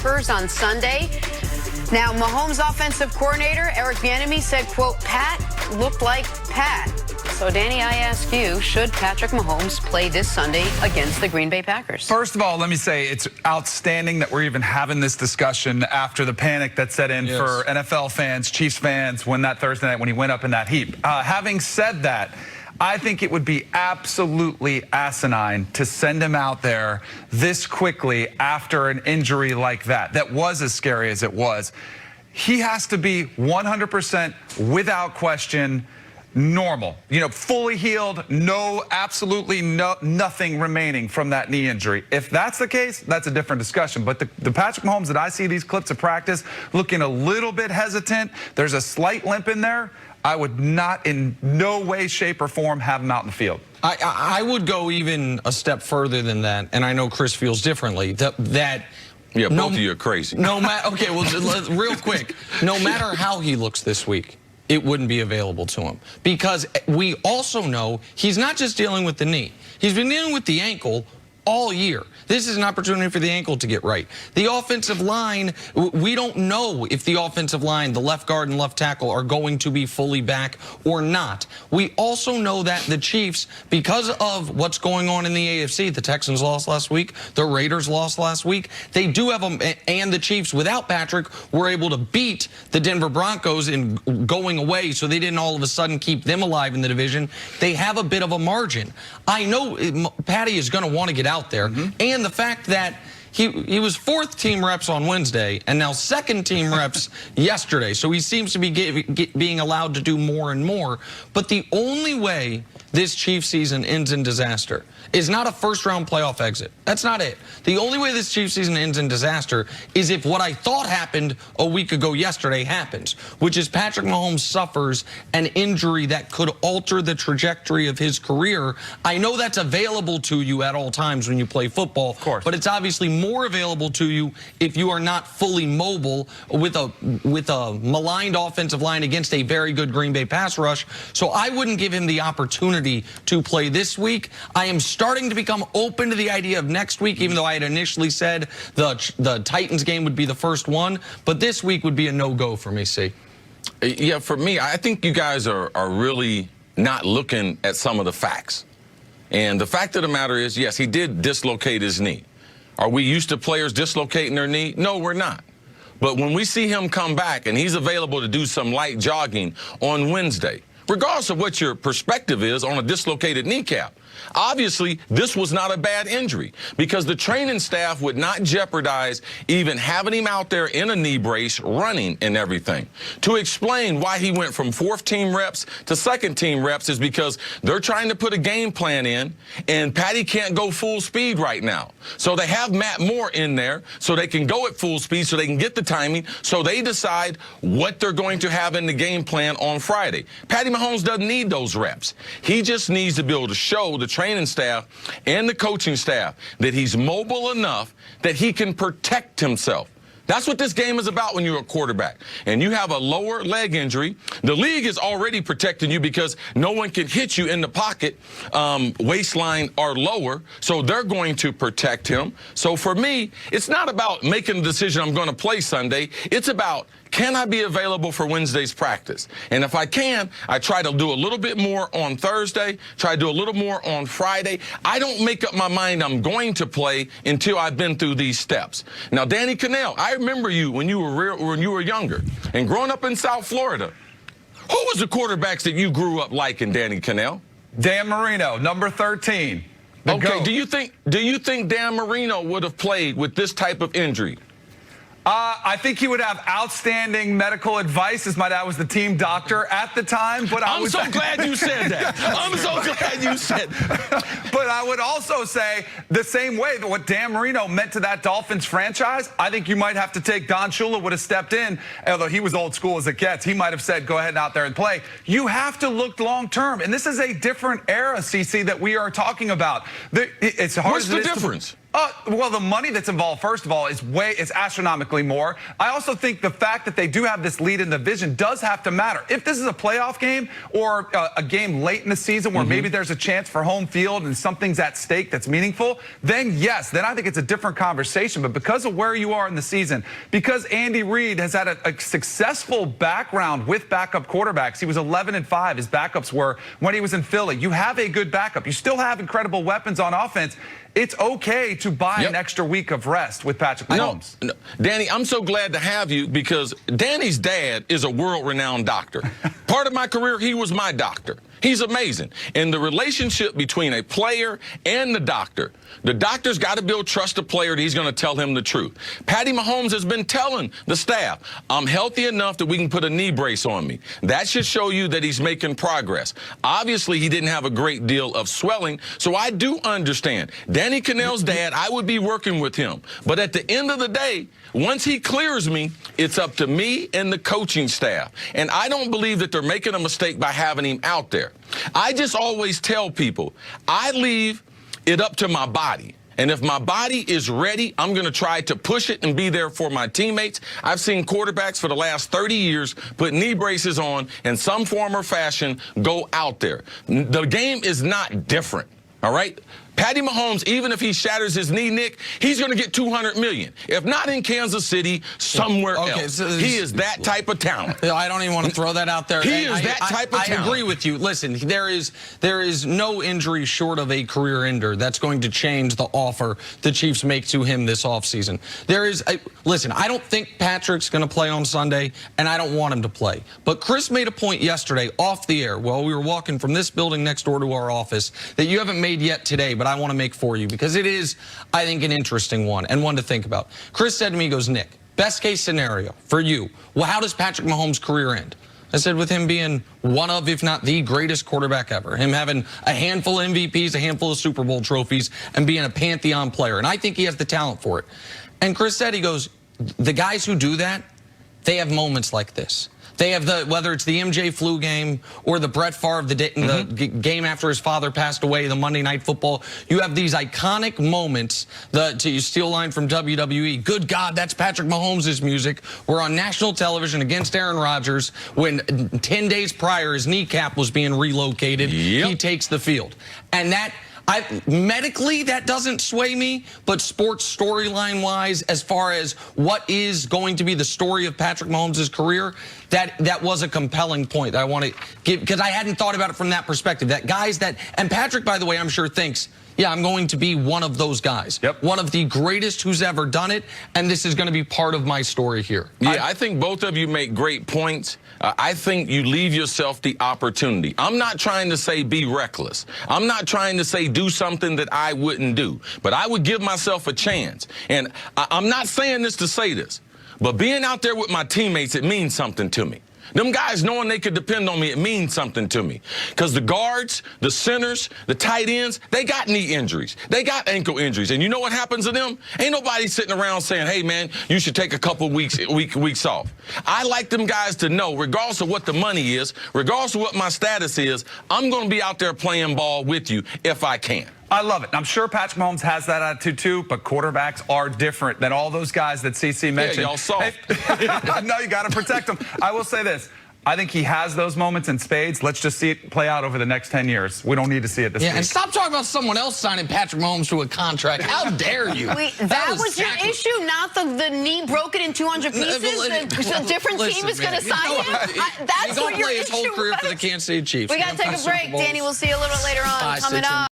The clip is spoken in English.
Packers on Sunday. Now, Mahomes' offensive coordinator, Eric Bieniemy, said, quote, Pat looked like Pat. So, Danny, I ask you, should Patrick Mahomes play this Sunday against the Green Bay Packers? First of all, let me say it's outstanding that we're even having this discussion after the panic that set in for NFL fans, Chiefs fans, when that Thursday night when he went up in that heap. Having said that, I think it would be absolutely asinine to send him out there this quickly after an injury like that. That was as scary as it was. He has to be 100% without question normal, fully healed, absolutely nothing remaining from that knee injury. If that's the case, that's a different discussion. But the Patrick Mahomes that I see these clips of practice looking a little bit hesitant, there's a slight limp in there, I would not in no way, shape, or form have him out in the field. I would go even a step further than that, and I know Chris feels differently, Yeah, both of you are crazy. Okay, well, real quick, no matter how he looks this week, it wouldn't be available to him. Because we also know he's not just dealing with the knee. He's been dealing with the ankle all year. This is an opportunity for the ankle to get right. The offensive line, we don't know if the offensive line, the left guard and left tackle, are going to be fully back or not. We also know that the Chiefs, because of what's going on in the AFC, the Texans lost last week, the Raiders lost last week, they do have them, and the Chiefs without Patrick were able to beat the Denver Broncos in going away, so they didn't all of a sudden keep them alive in the division. They have a bit of a margin. I know Patty is going to want to get out there, and the fact that he was fourth team reps on Wednesday and now second team reps yesterday. So he seems to be being allowed to do more and more. But the only way this Chiefs season ends in disaster is not a first-round playoff exit. That's not it. The only way this Chiefs season ends in disaster is if what I thought happened a week ago yesterday happens, which is Patrick Mahomes suffers an injury that could alter the trajectory of his career. I know that's available to you at all times when you play football, of course, but it's obviously more available to you if you are not fully mobile with a maligned offensive line against a very good Green Bay pass rush. So I wouldn't give him the opportunity to play this week. I am starting to become open to the idea of next week, even though I had initially said the Titans game would be the first one, but this week would be a no-go for me, C. Yeah, for me, I think you guys are really not looking at some of the facts. And the fact of the matter is, yes, he did dislocate his knee. Are we used to players dislocating their knee? No, we're not. But when we see him come back and he's available to do some light jogging on Wednesday, regardless of what your perspective is on a dislocated kneecap, obviously, this was not a bad injury because the training staff would not jeopardize even having him out there in a knee brace, running and everything. To explain why he went from fourth-team reps to second-team reps is because they're trying to put a game plan in, and Patty can't go full speed right now. So they have Matt Moore in there so they can go at full speed so they can get the timing, so they decide what they're going to have in the game plan on Friday. Patty Mahomes doesn't need those reps. He just needs to be able to show the training staff and the coaching staff that he's mobile enough that he can protect himself. That's what this game is about when you're a quarterback. And you have a lower leg injury. The league is already protecting you because no one can hit you in the pocket, waistline or lower, so they're going to protect him. So for me, it's not about making a decision I'm going to play Sunday. It's about, can I be available for Wednesday's practice? And if I can, I try to do a little bit more on Thursday, try to do a little more on Friday. I don't make up my mind I'm going to play until I've been through these steps. Now, Danny Kanell, I remember you when you were younger and growing up in South Florida. Who was the quarterbacks that you grew up liking, Danny Kanell? Dan Marino, number 13. Okay, do you think Dan Marino would have played with this type of injury? I think he would have outstanding medical advice, as my dad was the team doctor at the time. But I'm so glad you said that. I'm so glad you said that. But I would also say the same way that what Dan Marino meant to that Dolphins franchise, I think you might have to take Don Shula would have stepped in, although he was old school as it gets. He might have said, go ahead out there and play. You have to look long term. And this is a different era, CC, that we are talking about. It's hard. What's the difference? Well, the money that's involved, first of all, is astronomically more. I also think the fact that they do have this lead in the division does have to matter. If this is a playoff game or a game late in the season where maybe there's a chance for home field and something's at stake that's meaningful, then yes, then I think it's a different conversation. But because of where you are in the season, because Andy Reid has had a successful background with backup quarterbacks, he was 11-5. His backups were when he was in Philly. You have a good backup. You still have incredible weapons on offense. It's okay to buy an extra week of rest with Patrick Mahomes. No, Danny, I'm so glad to have you because Danny's dad is a world-renowned doctor. Part of my career, he was my doctor. He's amazing. And the relationship between a player and the doctor's got to build trust the player that he's going to tell him the truth. Patty Mahomes has been telling the staff, I'm healthy enough that we can put a knee brace on me. That should show you that he's making progress. Obviously, he didn't have a great deal of swelling, so I do understand. Danny Kanell's dad, I would be working with him. But at the end of the day, once he clears me, it's up to me and the coaching staff. And I don't believe that they're making a mistake by having him out there. I just always tell people, I leave it up to my body. And if my body is ready, I'm going to try to push it and be there for my teammates. I've seen quarterbacks for the last 30 years put knee braces on in some form or fashion, go out there. The game is not different, all right? Patty Mahomes, even if he shatters his knee, Nick, he's going to get $200 million. If not in Kansas City, somewhere else. So he is that type of talent. I don't even want to throw that out there. He is that type of talent. I agree with you. Listen, there is no injury short of a career ender that's going to change the offer the Chiefs make to him this offseason. Listen, I don't think Patrick's going to play on Sunday, and I don't want him to play. But Chris made a point yesterday off the air while we were walking from this building next door to our office that you haven't made yet today, but I want to make for you because it is, I think, an interesting one and one to think about. Chris said to me, he goes, Nick, best case scenario for you, well, how does Patrick Mahomes' career end? I said, with him being one of, if not the greatest quarterback ever, him having a handful of MVPs, a handful of Super Bowl trophies, and being a pantheon player. And I think he has the talent for it. And Chris said, he goes, the guys who do that, they have moments like this. They have whether it's the MJ flu game or the Brett Favre, the game after his father passed away, the Monday Night Football. You have these iconic moments, to steal a line from WWE, good God, that's Patrick Mahomes' music. We're on national television against Aaron Rodgers when 10 days prior his kneecap was being relocated. He takes the field. And medically, that doesn't sway me, but sports storyline-wise, as far as what is going to be the story of Patrick Mahomes' career, that was a compelling point that I want to give, because I hadn't thought about it from that perspective. And Patrick, by the way, I'm sure thinks, yeah, I'm going to be one of those guys. Yep. One of the greatest who's ever done it, and this is going to be part of my story here. Yeah, I think both of you make great points. I think you leave yourself the opportunity. I'm not trying to say be reckless. I'm not trying to say do something that I wouldn't do. But I would give myself a chance. And I'm not saying this to say this, but being out there with my teammates, it means something to me. Them guys knowing they could depend on me, it means something to me. Because the guards, the centers, the tight ends, they got knee injuries. They got ankle injuries. And you know what happens to them? Ain't nobody sitting around saying, hey, man, you should take a couple weeks off. I like them guys to know, regardless of what the money is, regardless of what my status is, I'm going to be out there playing ball with you if I can. I love it. I'm sure Patrick Mahomes has that attitude too, but quarterbacks are different than all those guys that CC mentioned. Yeah, y'all saw. No, you got to protect them. I will say this. I think he has those moments in spades. Let's just see it play out over the next 10 years. We don't need to see it this week. And stop talking about someone else signing Patrick Mahomes to a contract. How dare you? Wait, that was your issue, not the knee broken in 200 pieces? The different team is going to sign him? That's what your issue was. He's going to play his whole career for the Kansas City Chiefs. We got to take a break. Danny, we'll see you a little bit later on. Coming up.